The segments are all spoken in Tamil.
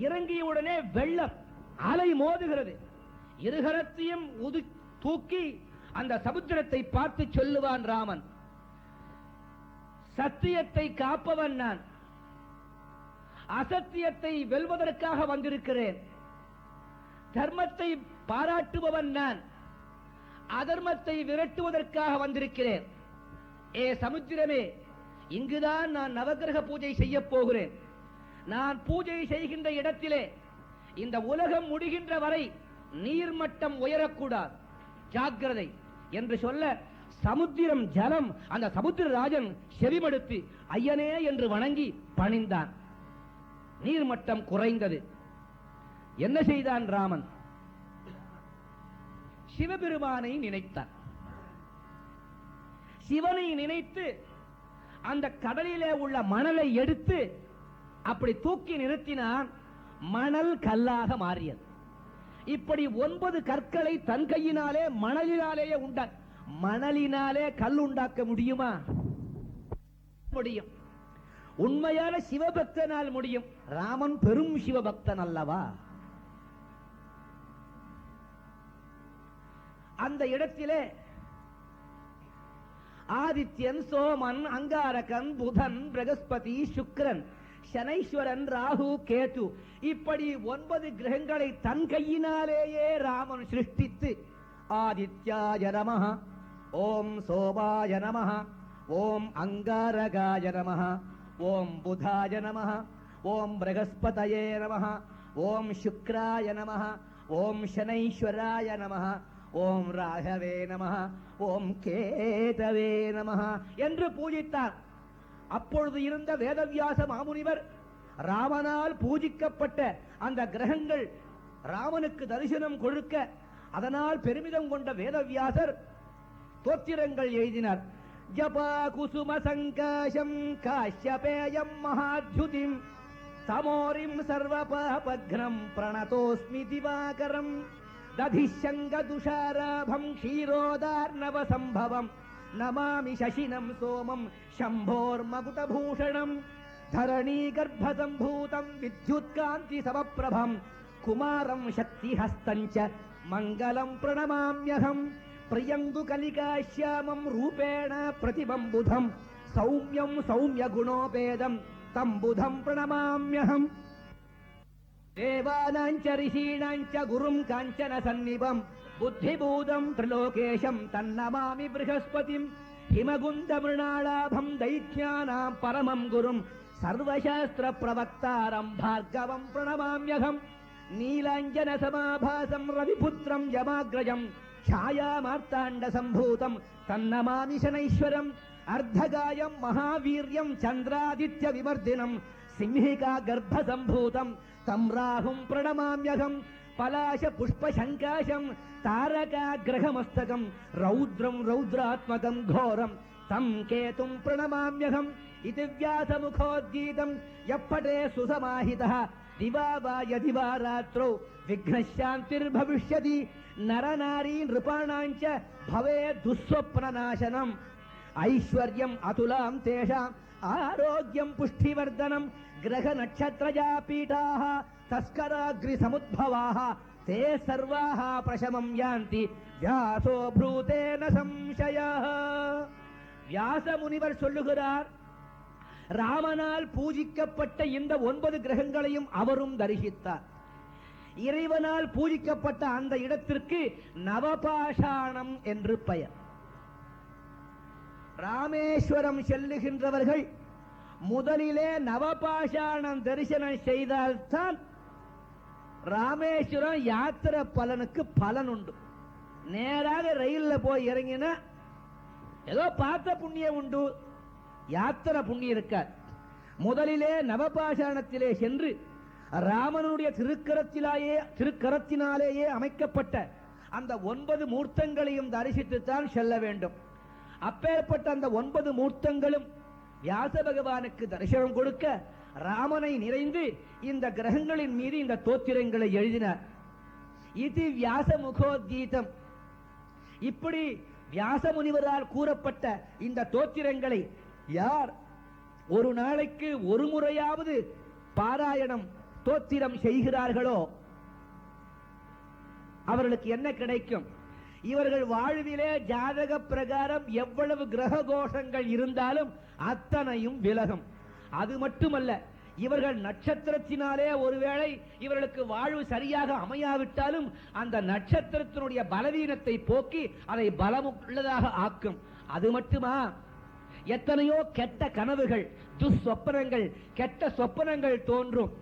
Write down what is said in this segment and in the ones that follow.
இறங்கியவுடனே வெள்ளம் அலை மோதுகிறது. இருகரத்தையும் தூக்கி அந்த சமுத்திரத்தை பார்த்து சொல்லுவான் ராமன், சத்தியத்தை காப்பவன் நான், அசத்தியத்தை வெல்வதற்காக வந்திருக்கிறேன், தர்மத்தை பாராட்டுபவன் நான், அதர்மத்தை விரட்டுவதற்காக வந்திருக்கிறேன். ஏ சமுத்திரமே, இங்குதான் நான் நவகிரக பூஜை செய்ய போகிறேன். நான் பூஜை செய்கின்ற இடத்திலே இந்த உலகம் முடிகின்ற வரை நீர்மட்டம் உயரக்கூடாது, ஜாக்கிரதை என்று சொல்ல சமுத்திரம் ஜலம் அந்த சமுத்திரராஜன் செவிமடுத்து ஐயனே என்று வணங்கி பணிந்தான். நீர்மட்டம் குறைந்தது. என்ன செய்தான் ராமன்? சிவபெருமானை நினைத்தான். சிவனை நினைத்து அந்த கடலிலே உள்ள மணலை எடுத்து அப்படி தூக்கி நிறுத்தினான். மணல் கல்லாக மாறியது. இப்படி 9 கற்களை தன் கையினாலே மணலினாலேயே உண்டான். மணலினாலே கல் உண்டாக்க முடியுமா? முடியும். உண்மையான சிவபக்தனால் முடியும். ராமன் பெரும் சிவபக்தன் அல்லவா? அந்த இடத்திலே ஆதித்யன், சோமன், அங்காரகன், புதன், பிரகஸ்பதி, சுக்கிரன், சனைஸ்வரன், ராகு, கேது இப்படி 9 கிரகங்களை தன் கையினாலேயே ராமன் சிருஷ்டித்து ஆதித்யாய நமஹ, ஓம் சோமாய நமஹ, ஓம் அங்காரகாய நமஹ, ஓம் புதாய நமஹ, ஓம் பிரகஸ்பதயே நமஹ, ஓம் சுக்ராய நமஹ, ஓம் சனைஸ்வராய நமஹ, ஓம் ராகவே நமஹ, ஓம் கேதவே நமஹ என்று பூஜித்தார். அப்பொழுது இருந்த வேதவியாச மாமுனிவர் ராமனால் பூஜிக்கப்பட்ட அந்த கிரகங்கள் ராமனுக்கு தரிசனம் கொடுக்க அதனால் பெருமிதம் கொண்ட வேதவியாசர் தோத்திரங்கள் எழுதினார். ஜபா குசும சங்காசம் காஷ்யபேயம் மகாத்யுதிம் தமோரிம் சர்வபாபக்ரம் பிரணதோஸ்மி திவாகரம் ததிஷங்க துஷாராபம் க்ஷீரோதார்ணவ சம்பவம் நமாமி சசினம் சோமம் சம்போர்மகுதபூஷணம் தரணீ கர்ப்பசம்பூதம் வித்யுத்காந்தி சமப்பிரபம் குமாரம் சக்திஹஸ்தஞ்ச மங்களம் பிரணமாம்யகம் பிரியங்கு கலிகாஷ்யாமம் ரூபேண பிரதிபம்புதம் சௌமியம் சௌமிய குணோபேதம் தம் புதம் பிரணமாம்யகம் தேவானாஞ்ச ரிஷீணாஞ்ச குரும் காஞ்சன சந்நிபம் புத்திபூதம் திரிலோகேஷம் தன்னமாமி ப்ரஹஸ்பதிம் ஹிமகுந்த மிருணாளாபம் தைத்யானாம் பரமம் குரும் சர்வசாஸ்திர பிரவக்தாரம் பார்கவம் பிரணமாம்யகம் நீலாஞ்சன சமாபாசம் ரவிபுத்திரம் யமாக்ரஜம் ಛಾಯಾಮಾರ್ತಾಂಡ ಸಂಭೂತಂ ತನ್ನಮಾಮಿ ಶನೈಶ್ವರಂ ಅರ್ಧಗಾಯಂ ಮಹಾವೀರ್ಯಂ ಚಂದ್ರಾದಿತ್ಯ ವಿಮರ್ದಿನಂ ಸಿಂಹಿಕಾ ಗರ್ಭ ಸಂಭೂತಂ ತಂ ರಾಹುಂ ಪ್ರಣಮಾಮ್ಯಹಂ ಪಲಾಶ ಪುಷ್ಪ ಶಂಕಾಶಂ ತಾರಕಾಗ್ರಹಮಸ್ತಕಂ ರೌದ್ರಂ ರೌದ್ರಾತ್ಮಕಂ ಘೋರಂ ತಂ ಕೇತುಂ ಪ್ರಣಮಾಮ್ಯಹಂ ಇತಿ ವ್ಯಾಸಮುಖೋದ್ಗೀತಂ ಯಪ್ಪಟೇ ಸುಸಮಾಹಿತಃ ದಿವಾ ವಾ ಯದಿ ವಾ ರಾತ್ರೌ ವಿಘ್ನಶಾಂತಿರ್ಭವಿಷ್ಯತಿ ನರನಾರೀ ನೃಪಾಣಾಂಚ ಭವೇ ದುಸ್ವಪ್ನನಾಶನಂ ಐಶ್ವರ್ಯಂ ಅತುಲಾಂ ತೇಷಾಂ ಆರೋಗ್ಯಂ ಪುಷ್ಟಿವರ್ಧನಂ ಗ್ರಹ ನಕ್ಷತ್ರಜಾ ಪೀಠಾಃ ತಸ್ಕರಾಗ್ರಿ ಸಮುದ್ಭವಾಃ ತೇ ಸರ್ವಾಃ ಪ್ರಶಮಂ ಯಾಂತಿ ವ್ಯಾಸೋ ப்ரூதேன சம்சயः. வியாச முனிவர் சொல்லுகிறார், ராமனால் பூஜிக்கப்பட்ட இந்த 9 கிரகங்களையும் அவரும் தரிசித்தார். இறைவனால் பூஜிக்கப்பட்ட அந்த இடத்திற்கு நவபாஷாணம் என்று பெயர். ராமேஸ்வரம் செல்லுகின்றவர்கள் முதலிலே நவபாஷாணம் தரிசனம் செய்தால்தான் ராமேஸ்வரம் யாத்திரை பலனுக்கு பலன் உண்டு. நேராக ரயிலில் போய் இறங்கினா ஏதோ பார்த்த புண்ணியம் உண்டு, யாத்திரை புண்ணியம் இருக்கார். முதலிலே நவபாஷாணத்திலே சென்று ராமனுடைய திருக்கரத்தினாலேயே அமைக்கப்பட்ட அந்த 9 மூர்த்தங்களையும் தரிசித்துத்தான் செல்ல வேண்டும். அப்பேற்பட்ட அந்த 9 மூர்த்தங்களும் வியாச பகவானுக்கு தரிசனம் கொடுக்க ராமனை நிறைந்து இந்த கிரகங்களின் மீது இந்த தோத்திரங்களை எழுதினார். இது வியாச முகோத்கீதம். இப்படி வியாச முனிவரால் கூறப்பட்ட இந்த தோத்திரங்களை யார் ஒரு நாளைக்கு ஒரு முறையாவது பாராயணம் ஸ்தோத்திரம் செய்கிறார்களோ அவர்களுக்கு என்ன கிடைக்கும்? இவர்கள் வாழ்விலே ஜாதக பிரகாரம் எவ்வளவு கிரக கோஷங்கள் இருந்தாலும் அத்தனையும் விலகும். அது மட்டுமல்ல, இவர்கள் நட்சத்திரத்தினாலே ஒருவேளை இவர்களுக்கு வாழ்வு சரியாக அமையாவிட்டாலும் அந்த நட்சத்திரத்தினுடைய பலவீனத்தை போக்கி அதை பலமுள்ளதாக ஆக்கும். அது மட்டுமா, எத்தனையோ கெட்ட கனவுகள், துஸ்வப்பனங்கள், கெட்ட சொப்பனங்கள் தோன்றும்.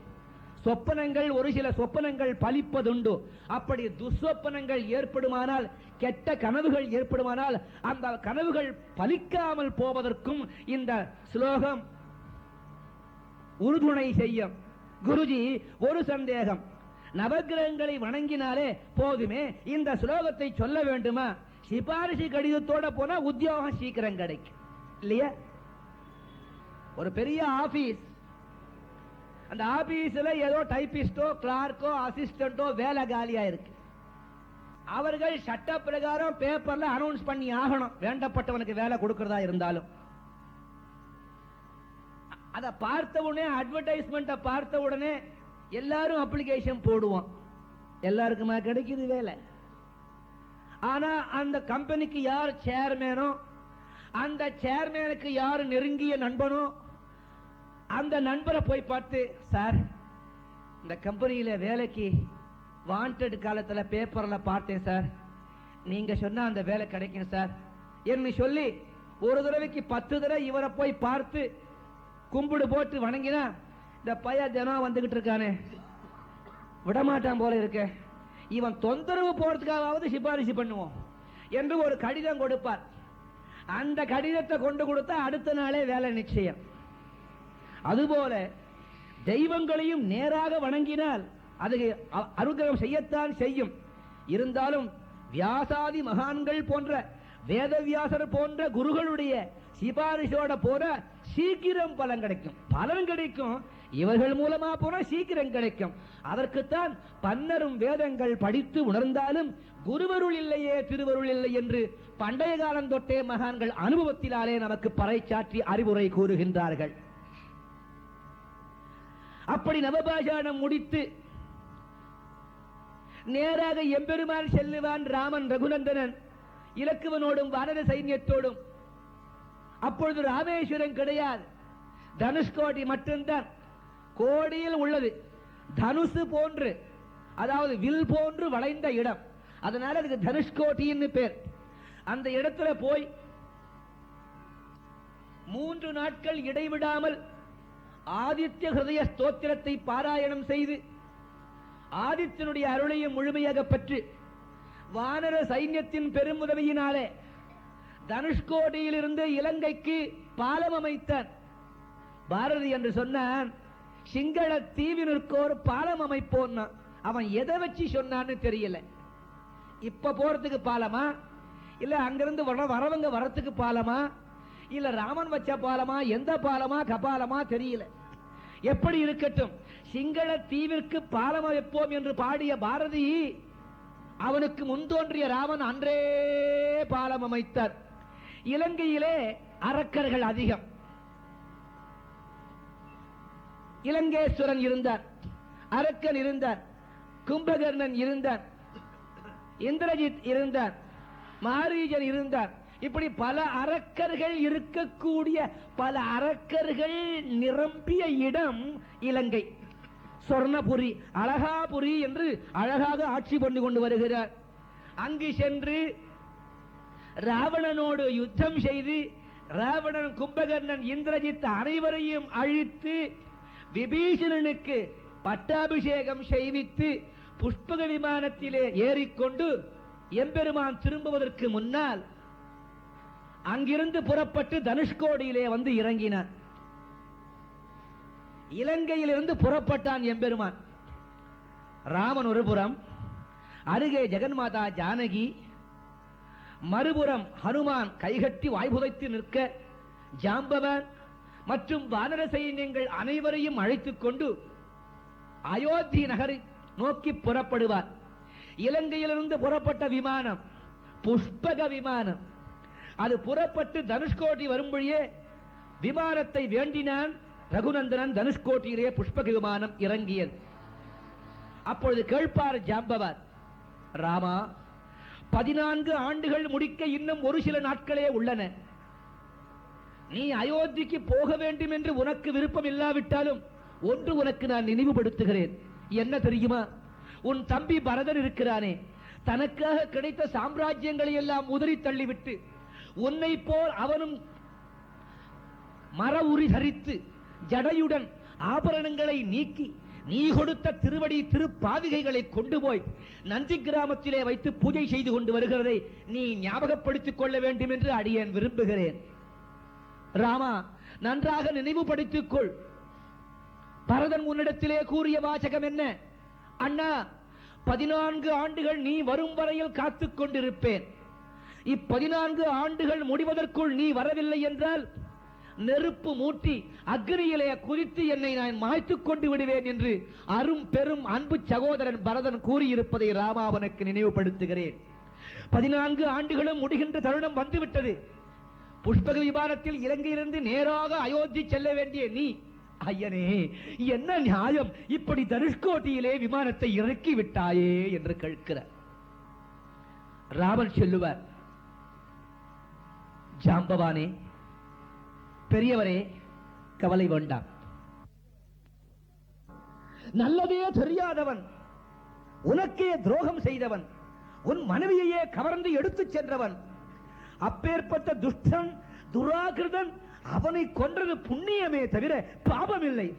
சொப்பனங்கள், ஒரு சில சொப்பனங்கள் பலிப்பதுண்டு. அப்படி துஸ்வப்பனங்கள் ஏற்படுமானால், கெட்ட கனவுகள் ஏற்படுமானால், அந்த கனவுகள் பலிக்காமல் போவதற்கும் இந்த ஸ்லோகம் உறுதுணை செய்யும். குருஜி, ஒரு சந்தேகம், நவகிரகங்களை வணங்கினாலே போதுமே, இந்த ஸ்லோகத்தை சொல்ல வேண்டுமா? சிபாரிசு கடிதத்தோட போனா உத்தியோகம் சீக்கிரம் கிடைக்கும் இல்லையா? ஒரு பெரிய ஆபீஸ், அந்த ஆபீஸ்ல ஏதோ டைபிஸ்டோ, கிளார்க்கோ, அசிஸ்டன்டோ வேலை காலியா இருக்கு. அவர்கள் சட்ட பிரகாரம் பேப்பர்ல அனௌன்ஸ் பண்ணி ஆகணும், வேண்டப்பட்டவனுக்கு வேலை கொடுக்கிறதா இருந்தாலும். அதை பார்த்த உடனே, அட்வர்டைஸ்மெண்ட் பார்த்த உடனே எல்லாரும் அப்ளிகேஷன் போடுவோம். எல்லாருக்குமா கிடைக்குது வேலை? ஆனா அந்த கம்பெனிக்கு யார் சேர்மேனோ, அந்த சேர்மேனுக்கு யார் நெருங்கிய நண்பனோ, அந்த நண்பரை போய் பார்த்து, சார் இந்த கம்பெனியில வேலைக்கு வாண்டட் காலத்துல பேப்பர்ல பார்த்தேன் சார், நீங்க சொன்னா அந்த வேலை கிடைக்கும் சார் என்று சொல்லி ஒரு தடவைக்கு 10 தடவை இவரை போய் பார்த்து கும்பிடு போட்டு வணங்கினா, இந்த பைய தினம் வந்துகிட்டு இருக்கானே விடமாட்டான் போல இருக்க, இவன் தொந்தரவு போறதுக்காவது சிபாரிசு பண்ணுவோம் என்று ஒரு கடிதம் கொடுப்பார். அந்த கடிதத்தை கொண்டு கொடுத்தா அடுத்த நாளே வேலை நிச்சயம். அதுபோல தெய்வங்களையும் நேராக வணங்கினால் அது அனுகிரகம் செய்யத்தான் செய்யும். இருந்தாலும் வியாசாதி மகான்கள் போன்ற, வேதவியாசர் போன்ற குருகளுடைய சிபாரிசோட போற சீக்கிரம் பலன் கிடைக்கும். பலன் கிடைக்கும், இவர்கள் மூலமா போன சீக்கிரம் கிடைக்கும். அதற்குத்தான் பன்னரும் வேதங்கள் படித்து உணர்ந்தாலும் குருவருள் இல்லையே திருவருள் இல்லை என்று பண்டைய காலம் தொட்டே மகான்கள் அனுபவத்தினாலே நமக்கு பறைச்சாற்றி அறிவுரை கூறுகின்றார்கள். அப்படி நவபாஷாணம் முடித்து நேராக எம்பெருமான் செல்லுவான் ராமன் ரகுநந்தனன் இலக்குவனோடும் வானர சைன்யத்தோடும். அப்பொழுது ராமேஸ்வரம் கிடையாது, தனுஷ்கோடி மட்டும்தான். கோடியில் உள்ளது தனுசு போன்று, அதாவது வில் போன்று வளைந்த இடம், அதனால அதுக்கு தனுஷ்கோட்டின்னு பேர். அந்த இடத்துல போய் 3 நாட்கள் இடைவிடாமல் ஆதித்ய ஹிருதய ஸ்தோத்திரத்தை பாராயணம் செய்து ஆதித்யனுடைய அருளையும் முழுமையாக பெற்று வானர சைன்யத்தின் பெருமுதவியினாலே தனுஷ்கோடியில் இருந்து இலங்கைக்கு பாலம் அமைத்தார். பாரதி என்று சொன்னான், சிங்கள தீவினுக்கோர் பாலம் அமைப்போன். அவன் எதை வச்சு சொன்னான்னு தெரியல. இப்ப போறதுக்கு பாலமா, இல்ல அங்கிருந்து வரவங்க வரத்துக்கு பாலமா, இல்ல ராமன் வச்ச பாலமா, எந்த பாலமா கபாலமா தெரியல. எப்படி இருக்கட்டும், சிங்கள தீவிற்கு பாலம் வைப்போம் என்று பாடிய பாரதி, அவனுக்கு முன்தோன்றிய ராமன் அன்றே பாலம் அமைத்தார். இலங்கையிலே அரக்கர்கள் அதிகம். இலங்கேஸ்வரன் இருந்தார், அரக்கன் இருந்தார், கும்பகர்ணன் இருந்தார், இந்திரஜித் இருந்தார், மாரீஜன் இருந்தார். இப்படி பல அரக்கர்கள் இருக்கக்கூடிய, பல அரக்கர்கள் நிரம்பிய இடம் இலங்கை. சொர்ணபுரி, அழகாபுரி என்று அழகாக ஆட்சி பண்ணி கொண்டு வருகிறார். அங்கு சென்று ராவணனோடு யுத்தம் செய்து ராவணன், கும்பகர்ணன், இந்திரஜித் அனைவரையும் அழித்து விபீஷணனுக்கு பட்டாபிஷேகம் செய்வித்து புஷ்பக விமானத்திலே ஏறிக்கொண்டு எம்பெருமான் திரும்புவதற்கு முன்னால் அங்கிருந்து புறப்பட்டு தனுஷ்கோடியிலே வந்து இறங்கினான். இலங்கையிலிருந்து புறப்பட்டான் எம்பெருமான். ராமன் ஒரு புறம், அருகே ஜெகன்மாதா ஜானகி, மறுபுறம் ஹனுமான் கைகட்டி வாய்புதைத்து நிற்க, ஜாம்பவான் மற்றும் வானர சைன்யங்கள் அனைவரையும் அழைத்துக் கொண்டு அயோத்தி நகரை நோக்கி புறப்படுவார். இலங்கையிலிருந்து புறப்பட்ட விமானம் புஷ்பக விமானம். அது புறப்பட்டு தனுஷ்கோடி வரும்பொழுதே விமானத்தை வேண்டினான் ரகுநந்தனன். தனுஷ்கோட்டியிலே புஷ்பக விமானம் இறங்கியது. அப்பொழுது கேட்பார் ஜாம்பவான், ராமா, 14 ஆண்டுகள் முடிக்க இன்னும் ஒரு சில நாட்களே உள்ளன. நீ அயோத்திக்கு போக வேண்டும் என்று உனக்கு விருப்பம் இல்லாவிட்டாலும் ஒன்று உனக்கு நான் நினைவுபடுத்துகிறேன். என்ன தெரியுமா? உன் தம்பி பரதன் இருக்கிறானே, தனக்காக கிடைத்த சாம்ராஜ்யங்களை எல்லாம் உதறி தள்ளிவிட்டு உன்னை போல் அவனும் மர உரி தரித்து ஜடையுடன் ஆபரணங்களை நீக்கி நீ கொடுத்த திருவடி திருப்பாவிகைகளை கொண்டு போய் நந்தி கிராமத்திலே வைத்து பூஜை செய்து கொண்டு வருகிறதை நீ ஞாபகப்படுத்திக் கொள்ள வேண்டும் என்று அடியேன் விரும்புகிறேன். ராமா, நன்றாக நினைவுபடுத்திக் கொள். பரதன் உன்னிடத்திலே கூறிய வாசகம் என்ன? அண்ணா, 14 ஆண்டுகள் நீ வரும் வரையில் காத்துக் கொண்டிருப்பேன். 14 ஆண்டுகள் முடிவதற்குள் நீ வரவில்லை என்றால் நெருப்பு மூட்டி அக்னியிலே குதித்து என்னை நான் மாய்த்துக் கொண்டு விடுவேன் என்று அரும் பெரும் அன்பு சகோதரன் பரதன் கூறியிருப்பதை ராமாவனுக்கு நினைவுபடுத்துகிறேன். 14 ஆண்டுகளும் முடிகின்ற தருணம் வந்துவிட்டது. புஷ்பக விமானத்தில் இலங்கையிலிருந்து நேராக அயோத்தி செல்ல வேண்டிய நீ, ஐயனே, என்ன நியாயம் இப்படி தனுஷ்கோட்டியிலே விமானத்தை இறக்கி விட்டாயே என்று கேட்கிறார். ராமன் சொல்லுவார், ஜாம்பவானே, பெரியவரே, கவலை வேண்டாம். நல்லதே தெரியாதவன், உனக்கே துரோகம் செய்தவன், உன் மனைவியையே கவர்ந்து எடுத்துச் சென்றவன், அப்பேற்பட்ட துஷ்டன் துராகிருதன், அவனை கொன்றது புண்ணியமே தவிர பாபமில்லை.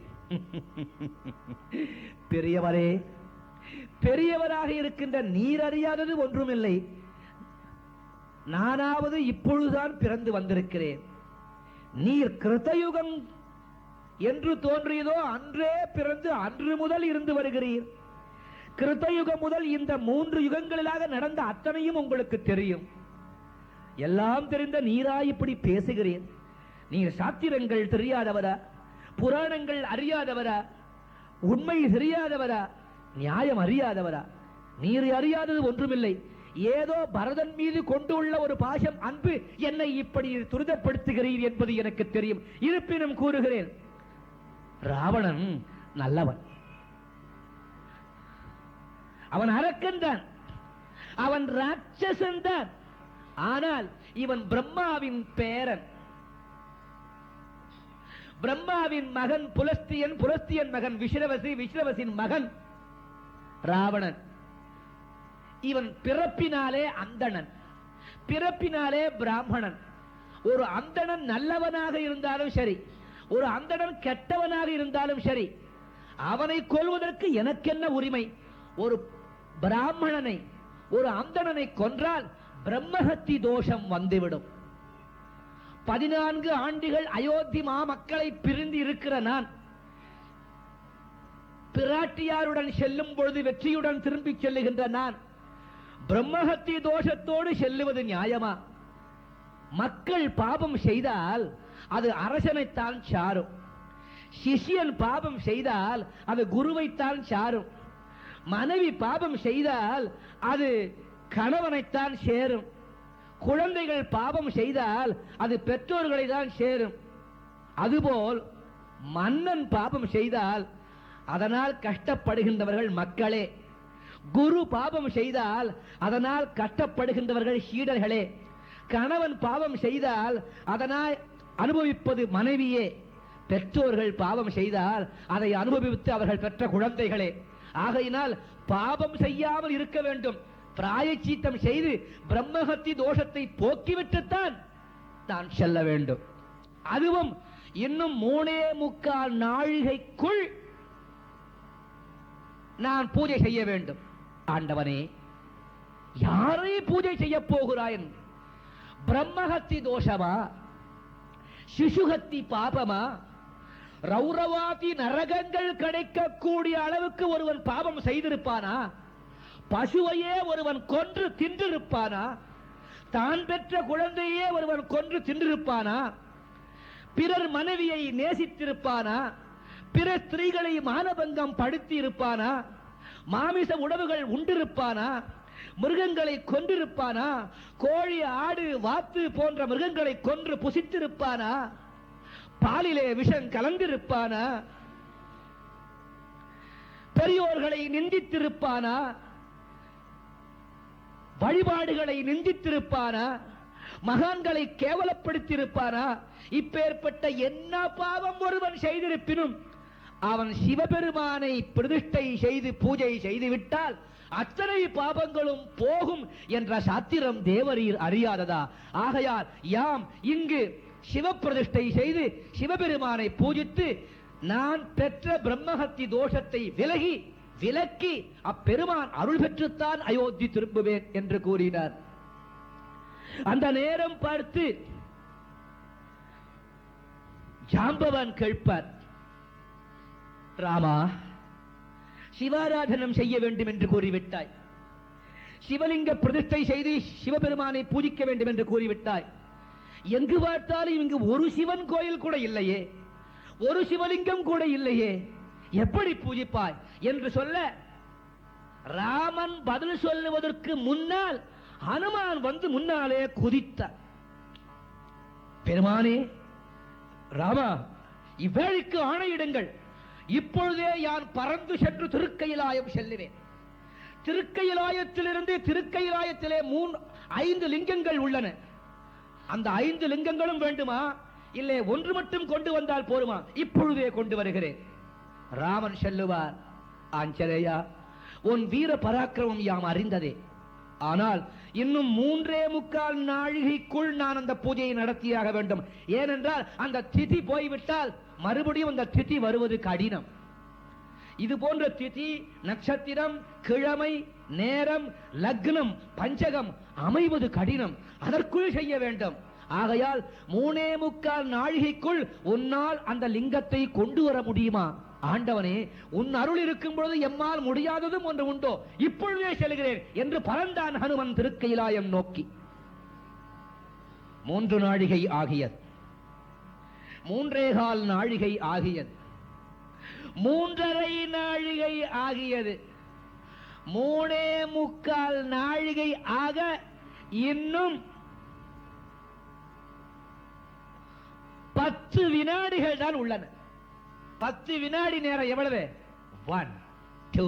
பெரியவரே, பெரியவராக இருக்கின்ற நீர் அறியாதது ஒன்றுமில்லை. நானாவது இப்பொழுதுதான் பிறந்து வந்திருக்கிறேன். நீர் கிருத்தயுகம் என்று தோன்றியதோ அன்றே பிறந்து அன்று முதல் இருந்து வருகிறீர். கிருத்தயுகம் முதல் இந்த 3 யுகங்களிலாக நடந்த அத்தனையும் உங்களுக்கு தெரியும். எல்லாம் தெரிந்த நீராய் இப்படி பேசுகிறேன். நீர் சாத்திரங்கள் தெரியாதவரா? புராணங்கள் அறியாதவரா? உண்மை தெரியாதவரா? நியாயம் அறியாதவரா? நீர் அறியாதது ஒன்றுமில்லை. ஏதோ பரதன் மீது கொண்டுள்ள ஒரு பாசம், அன்பு என்னை இப்படி துரிதப்படுத்துகிறீர் என்பது எனக்கு தெரியும். இருப்பினும் கூறுகிறேன், ராவணன் நல்லவன். அவன் அரக்கன் தான், அவன் ராட்சசன் தான். ஆனால் இவன் பிரம்மாவின் பேரன். பிரம்மாவின் மகன் புலஸ்தியன், புலஸ்தியன் மகன் விஸ்ரவசி, விஸ்ரவசின் மகன் ராவணன். இவன் பிறப்பினாலே அந்தணன், பிறப்பினாலே பிராமணன். ஒரு அந்தணன் நல்லவனாக இருந்தாலும் சரி, ஒரு அந்தணன் கெட்டவனாக இருந்தாலும் சரி, அவனை கொல்வதற்கு எனக்கென்ன உரிமை? ஒரு பிராமணனை, ஒரு அந்தணனை கொன்றால் பிரம்மஹத்தி தோஷம் வந்துவிடும். 14 ஆண்டுகள் அயோத்தி மக்களை பிரிந்து இருக்கிற நான் பிராட்டியாருடன் செல்லும் பொழுது வெற்றியுடன் திரும்பி செல்லுகின்ற நான் பிரம்மஹத்தி தோஷத்தோடு செல்லுவது நியாயமா? மக்கள் பாபம் செய்தால் அது அரசனைத்தான் சாரும். சிஷ்யன் பாபம் செய்தால் அது குருவைத்தான் சாரும். மனைவி பாபம் செய்தால் அது கணவனைத்தான் சேரும். குழந்தைகள் பாபம் செய்தால் அது பெற்றோர்களை தான் சேரும். அதுபோல் மன்னன் பாபம் செய்தால் அதனால் கஷ்டப்படுகின்றவர்கள் மக்களே. குரு பாபம் செய்தால் அதனால் கஷ்டப்படுகின்றவர்கள் சீடர்களே. கணவன் பாவம் செய்தால் அதனால் அனுபவிப்பது மனைவியே. பெற்றோர்கள் பாவம் செய்தால் அதை அனுபவித்து அவர்கள் பெற்ற குழந்தைகளே. ஆகையினால் பாவம் செய்யாமல் இருக்க வேண்டும். பிராயச்சித்தம் செய்து பிரம்மஹத்தி தோஷத்தை போக்கிவிட்டுத்தான் நான் செல்ல வேண்டும். அதுவும் இன்னும் 3.25 நாழிகைக்குள் நான் பூஜை செய்ய வேண்டும். ஆண்டவனே, யாரை பூஜை செய்ய போகிறாய்? பிரம்மஹத்தி தோஷமா? சிசுஹத்தி பாபமா? ரௌரவாதி நரகங்கள் கிடைக்கக்கூடிய அளவுக்கு ஒருவன் பாவம் செய்திருப்பானா? பசுவையே ஒருவன் கொன்று தின்றிருப்பானா? தான் பெற்ற குழந்தையே ஒருவன் கொன்று தின்றிருப்பானா? பிறர் மனைவியை நேசித்திருப்பானா? பிற ஸ்திரீகளை மானபங்கம் படுத்தி இருப்பானா? மாமிச உணவுகள் உண்டிருப்பானா? மிருகங்களை கொன்றிருப்பானா? கோழி, ஆடு, வாத்து போன்ற மிருகங்களை கொன்று புசித்திருப்பானா? பாலிலே விஷம் கலந்திருப்பானா? பெரியோர்களை நிந்தித்திருப்பானா? வழிபாடுகளை நிந்தித்திருப்பானா? மகான்களை கேவலப்படுத்தியிருப்பானா? இப்பேற்பட்ட என்ன பாவம் ஒருவன் செய்திருப்பினும் அவன் சிவபெருமானை பிரதிஷ்டை செய்து பூஜை செய்துவிட்டால் அத்தனை பாபங்களும் போகும் என்ற சாத்திரம் தேவரீர் அறியாததா? ஆகையால் யாம் இங்கு சிவப்பிரதிஷ்டை செய்து சிவபெருமானை பூஜித்து நான் பெற்ற பிரம்மஹத்தி தோஷத்தை விலக்கி அப்பெருமான் அருள் பெற்றுத்தான் அயோத்தி திரும்புவேன் என்று கூறினார். அந்த நேரம் பார்த்து ஜாம்பவான் கேட்பார், ராமா, சிவாராதனம் செய்ய வேண்டும் என்று கூறிவிட்டாய், சிவலிங்க பிரதிஷ்டை செய்து சிவபெருமானை பூஜிக்க வேண்டும் என்று கூறிவிட்டாய், எங்கு பார்த்தாலும் இங்கு ஒரு சிவன் கோயில் கூட இல்லையே, ஒரு சிவலிங்கம் கூட இல்லையே, எப்படி பூஜிப்பாய் என்று சொல்ல ராமன் பதில் சொல்லுவதற்கு முன்னால் ஹனுமான் வந்து முன்னாலே குதித்தார். பெருமானே, ராமா, இவ்வேளைக்கு ஆணையிடுங்கள், இப்பொழுதே யான் பறந்து சென்று திருக்கையிலாயம் செல்லுவேன். திருக்கையிலாயத்திலிருந்து திருக்கையிலாயத்திலே 5 லிங்கங்கள் உள்ளன. அந்த 5 லிங்கங்களும் வேண்டுமா, இல்லை ஒன்று மட்டும் கொண்டு வந்தால் போருமா? இப்பொழுதே கொண்டு வருகிறேன். ராமன் செல்லுவார். ஆஞ்சநேயா, உன் வீர பராக்கிரமம் யாம் அறிந்ததே, ஆனால் இன்னும் 3.25 நாழிகைக்குள் நான் அந்த பூஜையை நடத்தியாக வேண்டும். ஏனென்றால் அந்த திதி போய்விட்டால் மறுபடியும் அந்த திதி வருவது கடினம். இது போன்ற திதி, நட்சத்திரம், கிழமை, நேரம், லக்னம், பஞ்சகம் அமைவது கடினம். அதற்குள் செய்ய வேண்டும். ஆகையால் 3.25 நாழிகைக்குள் உன்னால் அந்த லிங்கத்தை கொண்டு வர முடியுமா? ஆண்டவனே, உன் அருள் இருக்கும் பொழுது எம்மால் முடியாததும் ஒன்று உண்டோ? இப்பொழுதே செல்கிறேன் என்று பறந்தான் ஹனுமன் திருக்கையிலாயம் நோக்கி. 3 நாழிகை ஆகியது, 3.25 நாழிகை ஆகியது, 3.5 நாழிகை ஆகியது, 3.25 நாழிகை ஆக இன்னும் 10 வினாடிகள் தான் உள்ளன. 10 வினாடி நேரம் எவ்வளவு? 1 2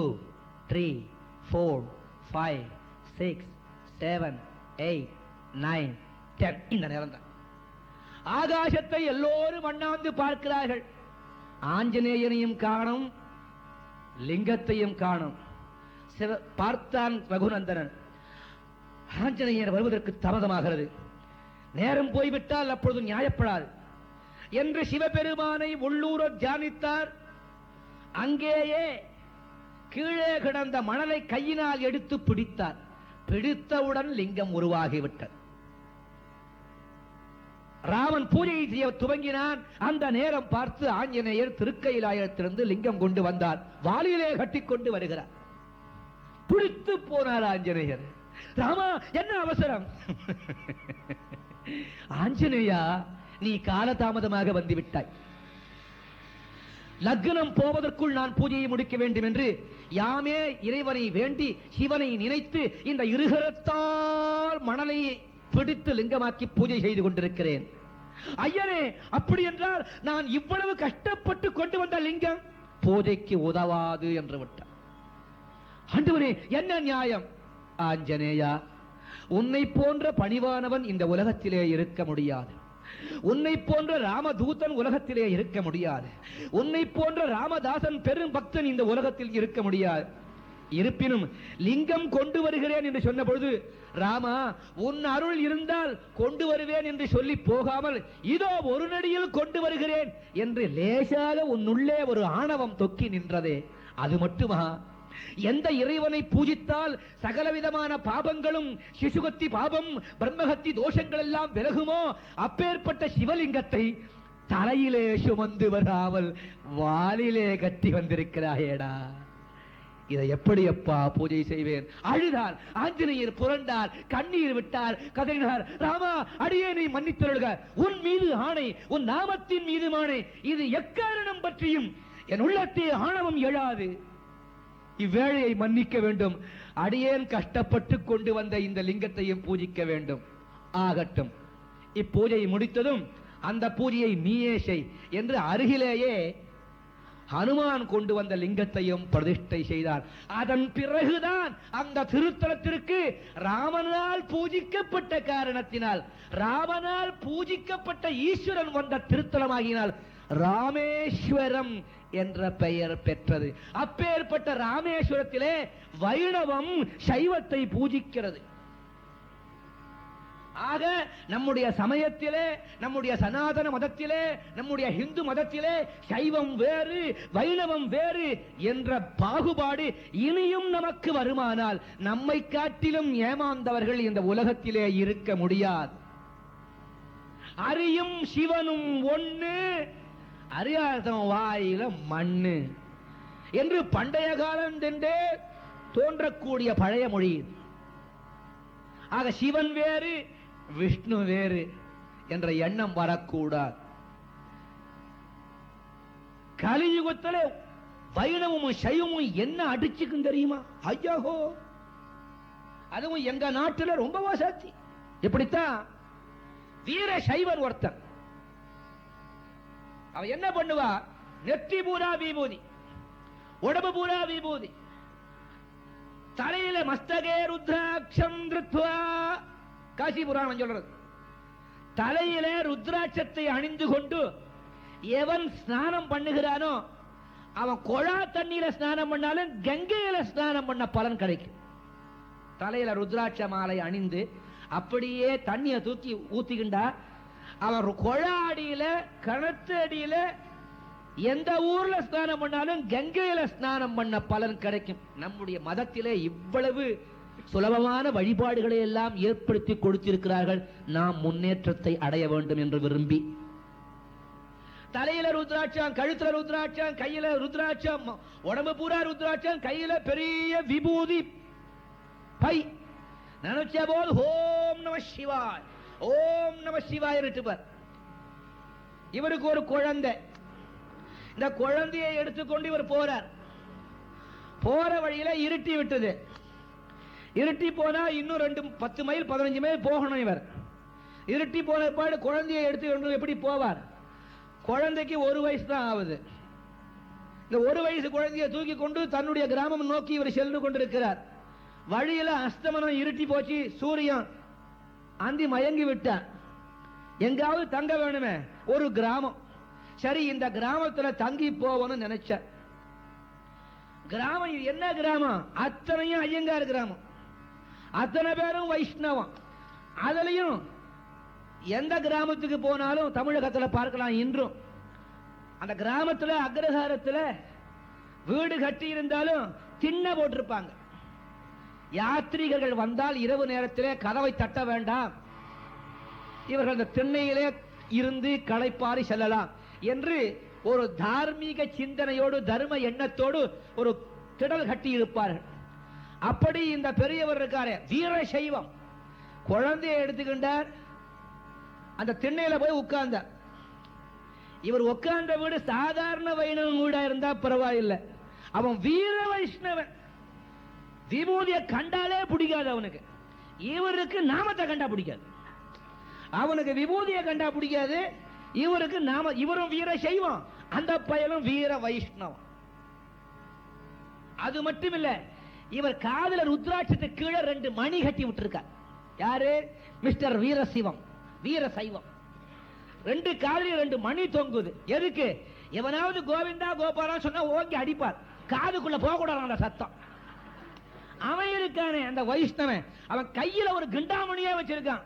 3 4 5 6 7 8 9 10 இந்த நேரம் தான். ஆகாசத்தை எல்லோரும் அண்ணாந்து பார்க்கிறார்கள். ஆஞ்சநேயனையும் காணும், லிங்கத்தையும் காணும். பார்த்தான் ரகுநந்தனன். ஆஞ்சநேயர் வருவதற்கு தாமதமாகிறது, நேரம் போய்விட்டால் அப்பொழுது நியாயப்படாது என்று சிவபெருமானை உள்ளூர தியானித்தார். அங்கேயே கீழே கிடந்த மணலை கையினால் எடுத்து பிடித்தார். பிடித்தவுடன் லிங்கம் உருவாகிவிட்டது. ராமன் பூஜை செய்ய துவங்கினான். அந்த நேரம் பார்த்து ஆஞ்சநேயர் திருக்கையிலாயத்திலிருந்து லிங்கம் கொண்டு வந்தார். வாளிலே கட்டிக்கொண்டு வருகிறார். பிடித்து போனார் ஆஞ்சநேயர். ராமா, என்ன அவசரம்? ஆஞ்சநேயா, நீ காலதாமதமாக வந்துவிட்டாய். லக்னம் போவதற்குள் நான் பூஜையை முடிக்க வேண்டும் என்று யாமே இறைவனை வேண்டி சிவனை நினைத்து இந்த இருகரத்தால் மணலை பிடித்து லிங்கமாக்கி பூஜை செய்து கொண்டிருக்கிறேன். ஐயனே, அப்படி என்றால் நான் இவ்வளவு கஷ்டப்பட்டு கொண்டு வந்த லிங்கம் பூஜைக்கு உதவாது என்று விட்டார். ஆண்டவரே, என்ன நியாயம்? ஆஞ்சநேயா, உன்னை போன்ற பணிவானவன் இந்த உலகத்திலே இருக்க முடியாது. உன்னை போன்ற ராமதூதன் உலகத்திலே இருக்க முடியாது. உன்னை போன்ற ராமதாசன் பெரும் பக்தன் இந்த உலகத்தில் இருக்க முடியாது. இருப்பினும் லிங்கம் கொண்டு வருகிறேன் என்று சொன்ன பொழுது, ராமா, உன் அருள் இருந்தால் கொண்டு வருவேன் என்று சொல்லி போகாமல் இதோ ஒரு நடியில் கொண்டு வருகிறேன் என்று லேசாக உன்னுள்ளே ஒரு ஆணவம் தொக்கி நின்றதே, அது மட்டுமா? எந்த இறைவனை பூஜித்தால் சகலவிதமான பாபங்களும், சிசுகத்தி பாபம், பிரம்மஹத்தி தோஷங்கள் எல்லாம் விலகுமோ அப்பேற்பட்ட சிவலிங்கத்தை தலையிலே சுமந்து வராமல் வாலிலே கட்டி வந்திருக்கிறாயேடா, இதை எப்படி அப்பா பூஜை செய்வேன்? அழுதார். ஆஞ்சநேயர் புரண்டார், கண்ணீர் விட்டார், கதறினார். ராமா, அடியேனை மன்னித்தருள்க, உன் மீது ஆணை, உன் நாமத்தின் மீது ஆணை, இது எக்காரணம் பற்றியும் என் உள்ளத்தே ஆணவம் எழாது. இவ்வேளையை மன்னிக்க வேண்டும். அடியேன் கஷ்டப்பட்டு கொண்டு வந்த இந்த லிங்கத்தையும் பூஜிக்க வேண்டும். ஆகட்டும். இப்பூஜையை முடித்ததும் அந்த பூஜையை நீயே செய் என்று அருகிலேயே ஹனுமான் கொண்டு வந்த லிங்கத்தையும் பிரதிஷ்டை செய்தார். அதன் பிறகுதான் அந்த திருத்தலத்திற்கு ராமனால் பூஜிக்கப்பட்ட காரணத்தினால், ராமனால் பூஜிக்கப்பட்ட ஈஸ்வரன் வந்த திருத்தலமாகினால் ராமேஸ்வரம் என்ற பெயர் பெற்றது. அப்பேற்பட்ட ராமேஸ்வரத்திலே வைணவம் சைவத்தை பூஜிக்கிறது. ஆக நம்முடைய சமயத்திலே, நம்முடைய சனாதன மதத்திலே, நம்முடைய இந்து மதத்திலே சைவம் வேறு வைணவம் வேறு என்ற பாகுபாடு இனியும் நமக்கு வருமானால் நம்மை காட்டிலும் ஏமாந்தவர்கள் இந்த உலகத்திலே இருக்க முடியாது. அறியும் சிவனும் ஒண்ணு, அறியாதவன் வாயில மண்ணு என்று பண்டைய காலம் சென்றே தோன்றக்கூடிய பழைய மொழி. ஆக சிவன் வேறு விஷ்ணு வேறு என்ற எண்ணம் வரக்கூடாது. கலியுகத்தில் வைணவமும் சைவமும் என்ன அடிச்சுக்கும் தெரியுமா? ஐயாஹோ, அதுவும் எங்க நாட்டில் ரொம்ப வாசாச்சி. இப்படித்தான் வீர சைவர் ஒருத்தன், அவன் என்ன பண்ணுவா? நெத்தி பூரா விபூதி, உடம்பு பூரா விபூதி, தலையில மஸ்தகே ருத்ராட்சம் திருத்வா, காசி புராணம் சொல்றது, தலையில ருத்ராட்சத்தை அணிந்து கொண்டு எவன் ஸ்நானம் பண்ணுகிறானோ அவன் கொழா தண்ணீர ஸ்நானம் பண்ணாலும் கங்கையில ஸ்நானம் பண்ண பலன் கிடைக்கும். தலையில ருத்ராட்ச மாலை அணிந்து அப்படியே தண்ணியை தூக்கி ஊத்திக்கிண்டா அவன் கொழா அடியில கணத்து அடியில எந்த ஊர்ல ஸ்நானம் பண்ணாலும் கங்கையில ஸ்நானம் பண்ண பலன் கிடைக்கும். நம்முடைய மதத்திலே இவ்வளவு சுலபமான வழிபாடுகளை எல்லாம் ஏற்படுத்தி கொடுத்திருக்கிறார்கள். நாம் முன்னேற்றத்தை அடைய வேண்டும் என்று விரும்பி தலையில ருத்ராட்சம், கழுத்துல ருத்ராட்சம், கையில ருத்ராட்சம், உடம்பு பூரா ருத்ராட்சம், கையில பெரிய விபூதி பை, நினைச்ச போது ஓம் நம சிவாய் ஓம் நம சிவாய் இருட்டுப்பார். இவருக்கு ஒரு குழந்தை, இந்த குழந்தையை எடுத்துக்கொண்டு இவர் போறார். போற வழியில இருட்டி விட்டது. இருட்டி போனா இன்னும் 10 மைல் 15 மைல் போகணும். இவர் இருட்டி போன பாடு குழந்தையை எடுத்து எப்படி போவார்? குழந்தைக்கு 1 வயசு தான் ஆகுது. இந்த 1 வயசு குழந்தையை தூக்கி கொண்டு தன்னுடைய கிராமம் நோக்கி இவர் சென்று கொண்டிருக்கிறார். வழியில அஸ்தமனம், இருட்டி போச்சு, சூரியன் அந்தி மயங்கி விட்டார். எங்காவது தங்க வேணுமே, ஒரு கிராமம். சரி, இந்த கிராமத்துல தங்கி போவோம்னு நினைச்ச. கிராமம் இது என்ன கிராமம்? அத்தனையும் ஐயங்கார் கிராமம், அத்தனை பேரும் வைஷ்ணவம். அதுலயும் எந்த கிராமத்துக்கு போனாலும் தமிழகத்தில் பார்க்கலாம் இன்றும் அந்த கிராமத்துல அக்ரஹாரத்துல வீடு கட்டி இருந்தாலும் திண்ணை போட்டிருப்பாங்க. யாத்ரீகர்கள் வந்தால் இரவு நேரத்திலே கதவை தட்ட வேண்டாம், இவர்கள் அந்த திண்ணையிலே இருந்து களைப்பாரி செல்லலாம் என்று ஒரு தார்மீக சிந்தனையோடு தர்ம எண்ணத்தோடு ஒரு திடல் கட்டி இருப்பார்கள். அப்படி இந்த பெரியவர் இருக்காரு, வீர சைவம், குழந்தையை எடுத்துக்கின்றார், அந்த திண்ணையில போய் உட்கார்ந்தார். இவர் உட்கார்ந்த வீடு சாதாரண வைணவன் வீடா இருந்தா பரவாயில்லை, அவன் வீர வைஷ்ணவன். விபூதியை கண்டாலே பிடிக்காது அவனுக்கு. இவருக்கு நாமத்தை கண்டா பிடிக்காது. அவனுக்கு விபூதியை கண்டா பிடிக்காது, இவருக்கு நாம. இவரும் வீர சைவம், அந்த பயலும் வீர வைஷ்ணவம். அது மட்டும் இல்ல, இவர் காதல ருத்ராட்சத்துக்கு கீழே 2 மணி கட்டி விட்டுருக்கார். யாரு? மிஸ்டர் வீரசிவம், வீர சைவம். 2 காதல 2 மணி தொங்குது. எதுக்கு? எவனாவது கோவிந்தா கோபாலா சொன்னா ஓங்கி அடிப்பார், காதுக்குள்ள போக கூடாது அந்த சத்தம். அவன் இருக்கானே அந்த வைஷ்ணவன், அவன் கையில ஒரு கிண்டாமணியே வச்சிருக்கான்.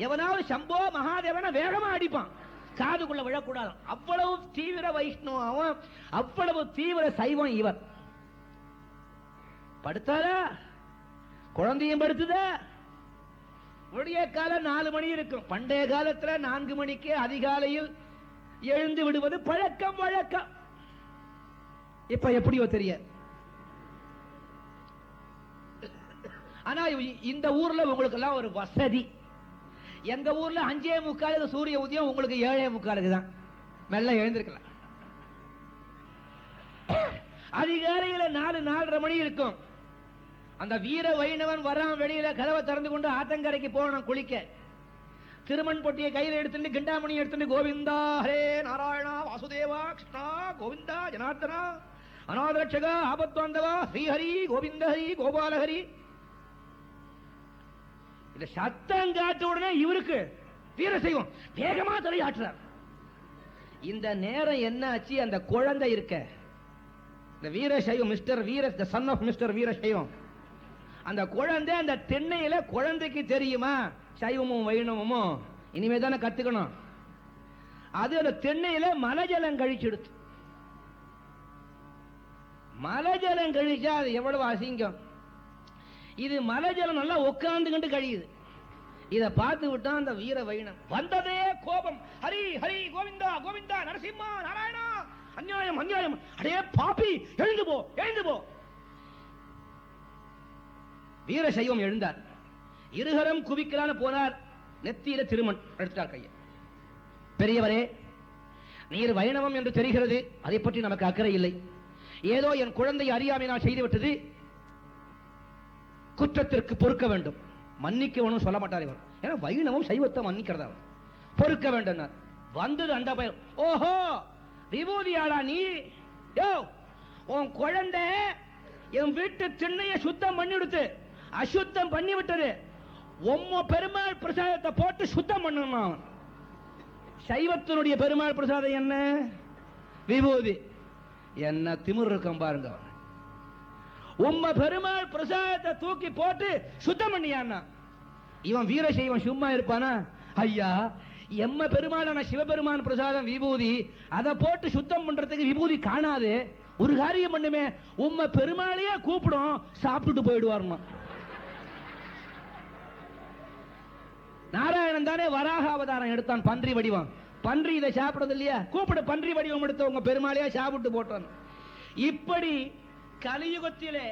எவனாவது சம்போ மகாதேவன வேகமா அடிப்பான், காதுக்குள்ள விழக்கூடாது. அவ்வளவு தீவிர வைஷ்ணவம் அவன், அவ்வளவு தீவிர சைவம் இவர். படுத்தாரா, குழந்தையும் படுத்துதா. விடிய காலம் 4 மணி இருக்கும். பண்டைய காலத்துல 4 மணிக்கு அதிகாலையில் எழுந்து விடுவது பழக்கம் வழக்கம். இப்ப எப்படியோ தெரியாது. ஆனா இந்த ஊர்ல உங்களுக்கு எல்லாம் ஒரு வசதி. எங்க ஊர்ல 5:45 சூரிய உதயம், உங்களுக்கு 7:45 தான். மெல்ல எழுந்திருக்கலாம். அதிகாலையில 4-4:30 மணி இருக்கும். அந்த வீர வைணவன் வரான், வெளியில கதவை திறந்து கொண்டு ஆத்தங்கரைக்கு போகணும் குளிக்க. திருமண் பொட்டியை கையில் எடுத்துட்டு கிண்டாமணி எடுத்துட்டு கோவிந்தா ஹரே நாராயணா வாசுதேவா கிருஷ்ணா கோவிந்தா ஜனார்தனா அநாதரட்சகா ஆபத்வாந்தவா ஸ்ரீஹரி கோவிந்த ஹரி கோபாலஹரி. இந்த சத்தம் காட்ட உடனே இவருக்கு வீர செய்வோம் வேகமா தலையாட்டுறார். இந்த நேரம் என்ன ஆச்சு? அந்த குழந்தை இருக்க, இந்த வீரசைவம் மிஸ்டர் வீர சன் ஆஃப் மிஸ்டர் வீரசைவம், அந்த குழந்தை அந்த தென்னையில குழந்தைக்கு தெரியுமா சைவமும் வைணவமும் இனிமே தானே கத்துக்கணும். அது அந்த தென்னையில மலஜலம் கழிச்செடுத்து, மலஜலம் கழிச்சா அது எவ்வளவு அசிங்கம். இது மலஜலம் நல்லா உட்கார்ந்துகிட்டு கழியுது. இதை பார்த்து விட்டா அந்த வீர வைணம் வந்ததே கோபம். ஹரி ஹரி கோவிந்தா கோவிந்தா நரசிம்மா நாராயணா அநியாயம் அநியாயம் அடே பாப்பி எழுந்து போ எழுந்து போ. வீர சைவம் எழுந்தார். இருகரம் குவிக்கலான்னு போனார். நெத்தியில திருமண் எடுத்தார் கையை. பெரியவரே, நீர் வைணவம் என்று தெரிகிறது, அதை பற்றி நமக்கு அக்கறை இல்லை. ஏதோ என் குழந்தை அறியாமை நான் செய்துவிட்டது, குற்றத்திற்கு பொறுக்க வேண்டும். மன்னிக்கணும் சொல்ல மாட்டார் இவர். ஏன்னா வைணவம் சைவத்தை மன்னிக்கிறதா, பொறுக்க வேண்டும். வந்தது அந்த பயம். ஓஹோ விபூதியாளா நீ? உன் குழந்தை என் வீட்டு திண்ணைய சுத்தம் பண்ணிவிடுத்து, அசுத்தம் பண்ணி விட்டது. உம்ம பெருமாள் பிரசாதத்தை போட்டு சுத்தம் பண்ணணும். சைவத்தினுடைய பெருமாள் பிரசாதம் என்ன? விபூதி. என்ன திமிர் இருக்கும் பாருங்க. உம்ம பெருமாள் பிரசாதத்தை தூக்கி போட்டு சுத்தம் பண்ணியான்னா இவன் வீர சைவம் சும்மா இருப்பானா? ஐயா, எம்ம பெருமாளான சிவபெருமான் பிரசாதம் விபூதி, அதை போட்டு சுத்தம் பண்றதுக்கு விபூதி காணாது. ஒரு காரியம் பண்ணுமே, உம்ம பெருமாளையே கூப்பிடும், சாப்பிட்டுட்டு போயிடுவார்மா. நாராயணன் தானே வராக அவதாரம் எடுத்தான், பன்றி வடிவம். பன்றி இதை சாப்பிடுறது இல்லையா? கூப்பிடு, பன்றி வடிவம் எடுத்த உங்க பெருமாளையா சாப்பிட்டு போட்டான். இப்படி கலியுகத்திலே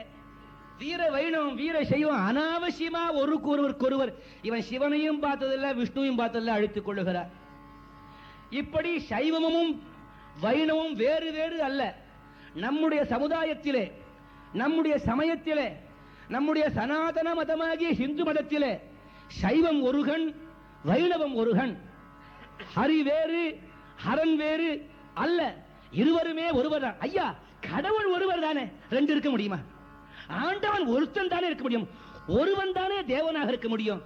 வீர வைணவம் வீர சைவம் அனாவசியமா ஒருவருக்கொருவர் இவன் சிவனையும் பார்த்ததில்லை விஷ்ணுவையும் பார்த்ததில்லை அழித்துக் கொள்ளுகிறார். இப்படி சைவமும் வைணவம் வேறு வேறு அல்ல. நம்முடைய சமுதாயத்திலே, நம்முடைய சமயத்திலே, நம்முடைய சனாதன மதமாகிய இந்து மதத்திலே சைவம் ஒருகன், வைணவம் ஒருகன். ஹரி வேறு ஹரன் வேறு அல்ல, இருவருமே ஒருவர் தான். ஐயா, கடவுள் ஒருவர் தானே, ரெண்டு இருக்க முடியுமா? ஆண்டவன் ஒருத்தன் தானே இருக்க முடியும், ஒருவன் தானே தேவனாக இருக்க முடியும்.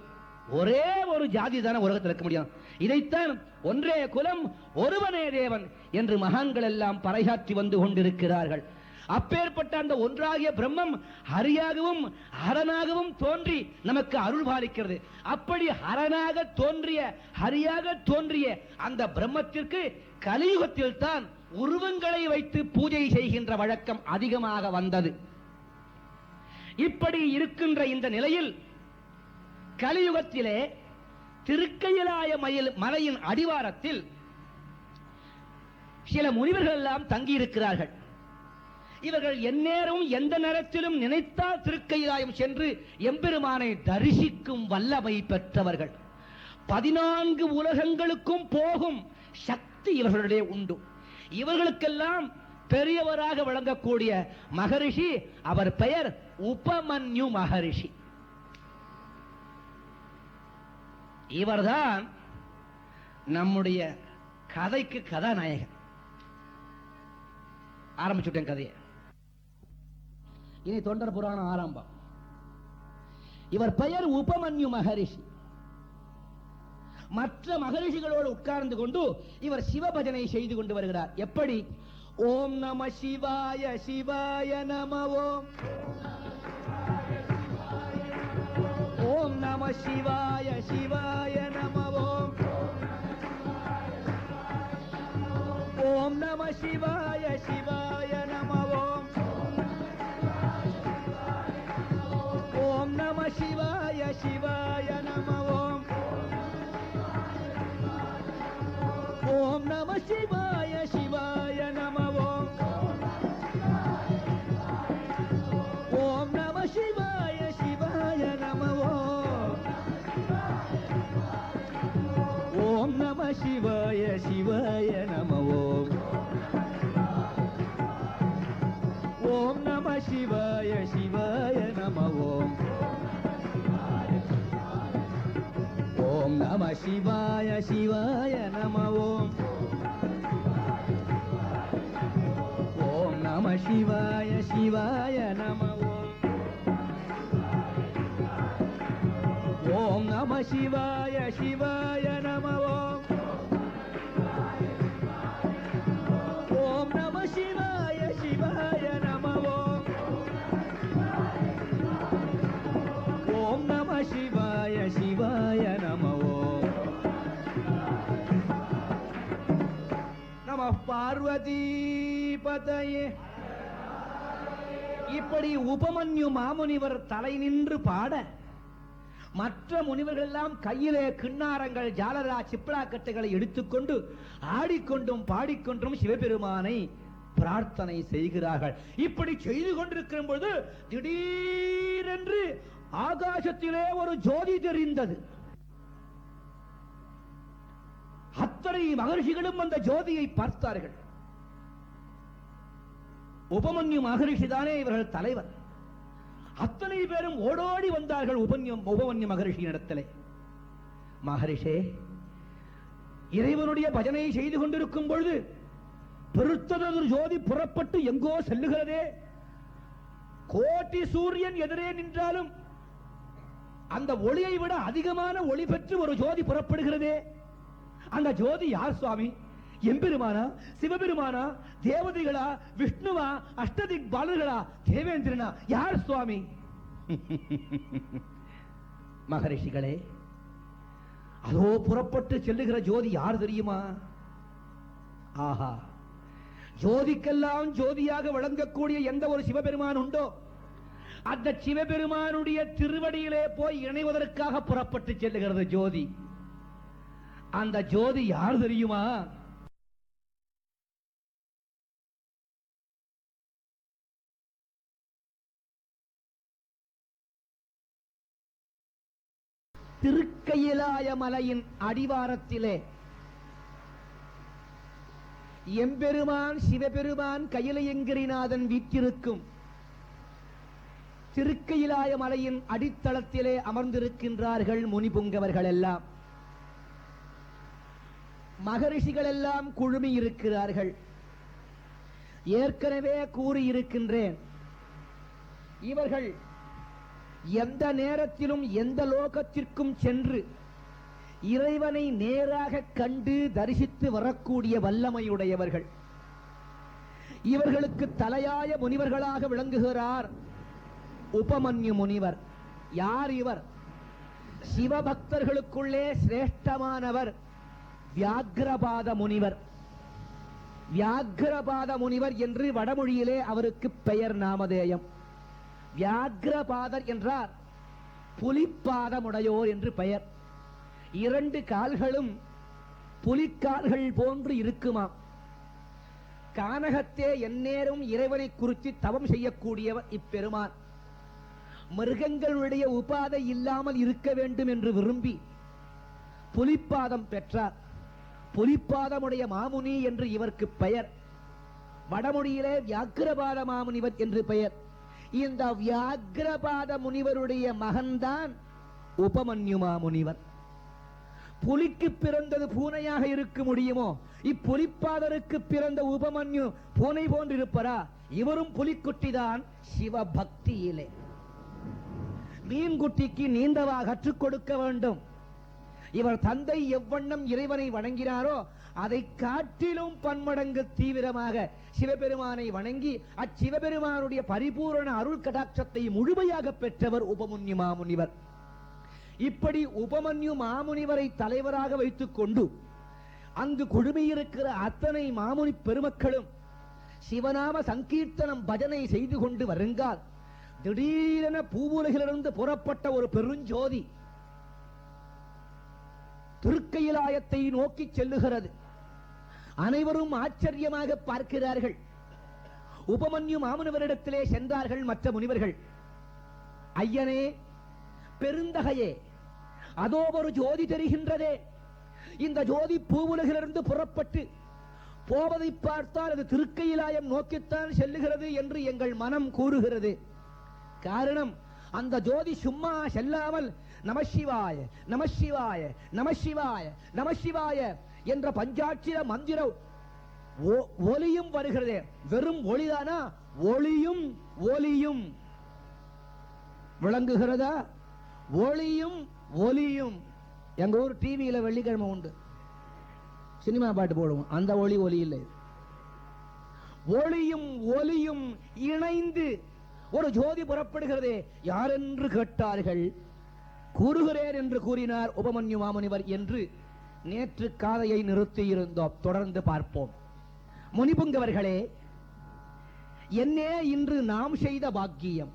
ஒரே ஒரு ஜாதி தானே உலகத்தில் இருக்க முடியும். இதைத்தான் ஒன்றே குலம் ஒருவனே தேவன் என்று மகான்கள் எல்லாம் பறைசாற்றி வந்து கொண்டிருக்கிறார்கள். அப்பேற்பட்ட அந்த ஒன்றாகிய பிரம்மம் ஹரியாகவும் ஹரனாகவும் தோன்றி நமக்கு அருள் பாலிக்கிறது. அப்படி ஹரனாக தோன்றிய ஹரியாக தோன்றிய அந்த பிரம்மத்திற்கு கலியுகத்தில் தான் உருவங்களை வைத்து பூஜை செய்கின்ற வழக்கம் அதிகமாக வந்தது. இப்படி இருக்கின்ற இந்த நிலையில் கலியுகத்திலே திருக்கையிலாய மலையின் அடிவாரத்தில் சில முனிவர்கள் எல்லாம் தங்கியிருக்கிறார்கள். இவர்கள் எந்நேரமும் எந்த நேரத்திலும் நினைத்தால் திருக்கையிலாயம் சென்று எம்பெருமானை தரிசிக்கும் வல்லமை பெற்றவர்கள். 14 உலகங்களுக்கும் போகும் சக்தி இவர்களிடையே உண்டு. இவர்களுக்கெல்லாம் பெரியவராக விளங்கக்கூடிய மகரிஷி, அவர் பெயர் உபமன்யு மகரிஷி. இவர்தான் நம்முடைய கதைக்கு கதாநாயகன். ஆரம்பிச்சுட்டேன் கதையை. இனி தொண்டர் புராணம் ஆரம்பம். இவர் பெயர் உபமன்யு மகரிஷி. மற்ற மகரிஷிகளோடு உட்கார்ந்து கொண்டு இவர் சிவபஜனை செய்து கொண்டு வருகிறார். எப்படி? ஓம் நம சிவாய சிவாய நம ஓம், ஓம் நம சிவாய சிவாய நம ஓம், ஓம் நம சிவாய சிவாய நம ஓம், ஓம் நம சிவாய சிவாய நம ஓம், ஓம் நம சிவாய சிவாய நம ஓம், ஓம் நம சிவாய சிவாய நம ஓம், ஓம் நம சிவாய சிவாய நம ஓம், ஓம் நம சிவாய சிவாய நம ஓம், ஓம் நம சிவாய சிவாய நம ஓம் ஓம் நம சிவாய சிவாய நம ஓம் ஓம் நம சிவாய சிவாய நம ஓம் ஓம் நம சிவாய சிவாய நம ஓம் ஓம் நம சிவாய சிவாய நம ஓம் நம பார்வதி பதயே. இப்படி உபமன்யு மாமுனிவர் தலை நின்று பாட மற்ற முனிவர்கள் எல்லாம் கையிலே கிண்ணாரங்கள் ஜாலரா சிப்ளாக்கட்டுகளை எடுத்துக்கொண்டு ஆடிக்கொண்டும் பாடிக்கொண்டும் சிவபெருமானை பிரார்த்தனை செய்கிறார்கள். இப்படி செய்து கொண்டிருக்கிற பொழுது திடீரென்று ஆகாசத்திலே ஒரு ஜோதி தெரிந்தது. அத்தனை மகர்ஷிகளும் அந்த ஜோதியை பார்த்தார்கள். உபமன்யு மகரிஷி தானே இவர்கள் தலைவர். அத்தனை பேரும் ஓடோடி வந்தார்கள் உபமன்யு மகரிஷியின் இடத்திலே. மகரிஷே, இறைவனுடைய பஜனை செய்து கொண்டிருக்கும் பொழுது பெருத்ததொரு ஜோதி புறப்பட்டு எங்கோ செல்லுகிறதே. கோட்டி சூரியன் எதிரே நின்றாலும் அந்த ஒளியை விட அதிகமான ஒளி பெற்று ஒரு ஜோதி புறப்படுகிறதே. அந்த ஜோதி யார் சுவாமி? எம்பெருமானா, சிவபெருமானா, தேவதைகளா, விஷ்ணுவா, அஷ்டதிக் பாலர்களா, தேவேந்திரனா, யார் சுவாமி? மகரிஷிகளே, அதோ புறப்பட்டு செல்லுகிற ஜோதி யார் தெரியுமா? ஆஹா, ஜோதிக்கெல்லாம் ஜோதியாக விளங்கக்கூடிய எந்த ஒரு சிவபெருமான் உண்டோ அந்த சிவபெருமானுடைய திருவடியிலே போய் இணைவதற்காக புறப்பட்டு செல்லுகிறது ஜோதி. அந்த ஜோதி யார் தெரியுமா? திருக்கையிலாய மலையின் அடிவாரத்திலே எம்பெருமான் சிவபெருமான் கையிலையங்கிரிநாதன் வீற்றிருக்கும் திருக்கையிலாய மலையின் அடித்தளத்திலே அமர்ந்திருக்கின்றார்கள் முனிபுங்கவர்கள் எல்லாம். மகரிஷிகள் எல்லாம் குழுமி இருக்கிறார்கள். ஏற்கனவே கூறியிருக்கின்றேன், இவர்கள் எந்த நேரத்திலும் எந்த லோகத்திற்கும் சென்று இறைவனை நேராக கண்டு தரிசித்து வரக்கூடிய வல்லமையுடையவர்கள். இவர்களுக்கு தலையாய முனிவர்களாக விளங்குகிறார் உபமன்யு முனிவர். யார் இவர்? சிவபக்தர்களுக்குள்ளே சிரேஷ்டமானவர் வியாக்கிரபாத முனிவர். வியாக்கிரபாத முனிவர் என்று வடமொழியிலே அவருக்கு பெயர் நாமதேயம். வியாக்கிரபாதர் என்றார் புலிப்பாதமுடையோர் என்று பெயர். இரண்டு கால்களும் புலிக்கால்கள் போன்று இருக்குமாம். கானகத்தே எந்நேரம் இறைவனை குறித்து தவம் செய்யக்கூடியவர் இப்பெருமான். மிருகங்களுடைய உபாதை இல்லாமல் இருக்க வேண்டும் என்று விரும்பி புலிப்பாதம் பெற்றார். புலிப்பாதமுடைய மாமுனி என்று இவருக்கு பெயர். வடமொழியிலே வியாக்கிரபாத மாமுனிவர் என்று பெயர். இந்த வியாக்கிரபாத முனிவருடைய மகன்தான் உபமன்யு மாமுனிவர். புலிக்கு பிறந்தது பூனையாக இருக்க முடியுமோ? இப்புலிப்பாதருக்கு பிறந்த உபமன்யு பூனை போன்றிருப்பரா? இவரும் புலிக்குட்டிதான் சிவபக்தியிலே. மீன்குட்டிக்கு நீந்தவா கற்றுக் கொடுக்க வேண்டும். இவர் தந்தை எவ்வண்ணம் இறைவனை வணங்கினாரோ அதை காட்டிலும் பன்மடங்கு தீவிரமாக சிவபெருமானை வணங்கி அச்சிவபெருமானுடைய பரிபூரண அருள் கடாட்சத்தை முழுமையாக பெற்றவர் உபமன்யு மாமுனிவர். இப்படி உபமன்யு மாமுனிவரை தலைவராக வைத்துக் கொண்டு அங்கு குழுமியிருக்கிற அத்தனை மாமுனி பெருமக்களும் சிவநாம சங்கீர்த்தனம் பஜனை செய்து கொண்டு வருங்கால் திடீரென பூவுலகிலிருந்து புறப்பட்ட ஒரு பெருஞ்சோதி திருக்கையிலாயத்தை நோக்கி செல்லுகிறது. அனைவரும் ஆச்சரியமாக பார்க்கிறார்கள். உபமன்யு மாமுனிவரிடத்திலே சென்றார்கள் மற்ற முனிவர்கள். ஐயனே, பெருந்தகையே, அதோ ஒரு ஜோதி தெரிகின்றதே. இந்த ஜோதி பூவுலகிலிருந்து புறப்பட்டு போவதை பார்த்தால் அது திருக்கையிலாயம் நோக்கித்தான் செல்லுகிறது என்று எங்கள் மனம் கூறுகிறது. காரணம், அந்த ஜோதி சும்மா செல்லாமல் நமசிவாய நமசிவாய நமசிவாய நமசிவாய என்ற பஞ்சாட்சிர மந்திர ஒலியும் வருகிறது. வெறும் ஒளிதானா? ஒளியும் ஒலியும் விளங்குகிறதா? ஒளியும் ஒலியும். எங்க ஊர் டிவியில வெள்ளிக்கிழமை உண்டு, சினிமா பாட்டு போடுவோம். அந்த ஒளி ஒலி இல்லை. ஒளியும் ஒலியும் இணைந்து ஒரு ஜோதி புறப்படுகிறது. யார் என்று கேட்டார்கள். கூறுகிறேன் என்று கூறினார் உபமன்யு மாமுனிவர் என்று நேற்று காதையை நிறுத்தி இருந்தோம். தொடர்ந்து பார்ப்போம். முனிபுங்கவர்களே, என்னே இன்று நாம் செய்த பாக்கியம்.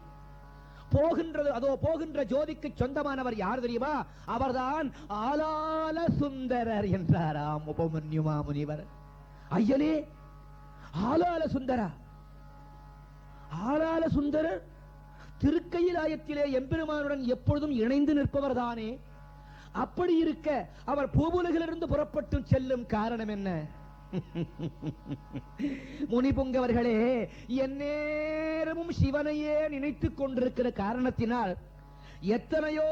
போகின்றது, அதோ போகின்ற ஜோதிக்கு சொந்தமானவர் யார் தெரியுமா? அவர்தான் ஆலால சுந்தரர் என்றாராம் உபமன்யு மாமுனிவர். ஐயனே, ஆலால சுந்தரா? ஆலால சுந்தரர் திருக்கையிலாயத்திலே எம்பெருமானுடன் எப்பொழுதும் இணைந்து நிற்பவர் தானே. அப்படி இருக்க அவர் பூவுலகிலிருந்து புறப்பட்டு செல்லும் காரணம் என்ன? முனிபுங்கவர்களே, எந்நேரமும் சிவனையே நினைத்துக் கொண்டிருக்கிற காரணத்தினால் எத்தனையோ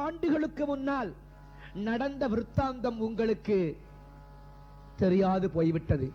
ஆண்டுகளுக்கு முன்னால் நடந்த விருத்தாந்தம் உங்களுக்கு தெரியாது போய்விட்டது.